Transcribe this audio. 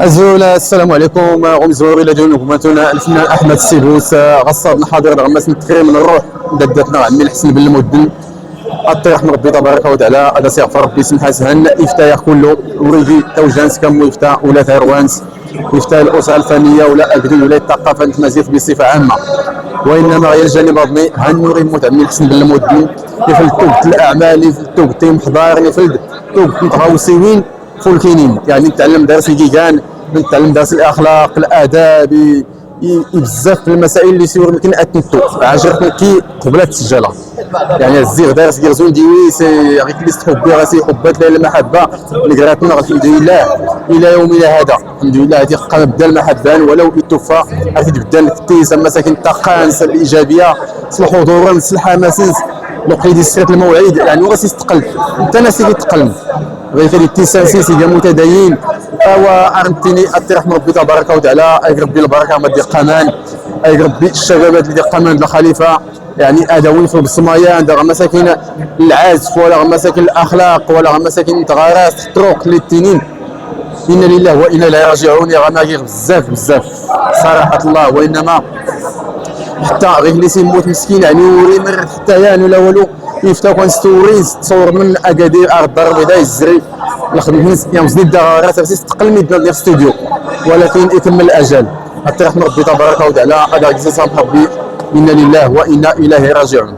أزولا السلام عليكم ومزوري الى ديالكم الفنان احمد السيبوس غصاب حاضر غمس التكريم من الروح ددتنا عمي الحسن بن المدن الطيح من ربي تبارك وتعالى هذا سيغفر ربي سمحه سهل افتاء كله وريدي توجانس كم افتاء ولا ثروانس افتاء الاسره الفنيه ولا اكدي ولا الثقافه التمازيغ بصفه عامه وانما غير الجانب الرضمي هنوري موت عمي الحسن بن المدن يفل توقت الاعمال يفل توقت محضار يفل توقت متغوصين فولكينين يعني نتعلم درس الكيكان نتعلم درس الاخلاق الاداب بزاف في المسائل اللي سيور يمكن اتنتو عجبتني كي قبلت السجاله يعني الزيغ دارس كيرزون ديوي سي غير ليست حبي راسي حبات لها المحبه اللي قراتنا الحمد لله الى يومنا هذا الحمد لله هذه قام بدا المحبه ولو اتوفى غادي تبدا التيسه مساكن التقانس الايجابيه الحضور الحماس لقيدي سيره الموعد يعني هو سيستقل انت ناس كيتقلب غير كان التساسي سيدي متدين وارنتيني اطيح من ربي تبارك وتعالى اي ربي البركه ما ديال قمان اي ربي الشبابات اللي ديال قمان الخليفه يعني ادوين في البصمايا عندها مساكن العزف ولا مساكن الاخلاق ولا مساكن تغارس الطرق للتنين انا لله وانا اليه راجعون يا غناغير بزاف صراحه الله وانما حتى غير اللي سيموت مسكين يعني وري مرد حتى يعني ولا والو يفتاو كان ستوريز تصور من اكادير ارض الدار البيضاء الزري الخدمه يوم زيد راه تستقل من ديال الاستوديو ولكن يكمل الاجل حتى رحم ربي تبارك وتعالى هذا جزاء ربي انا لله وانا اليه راجعون.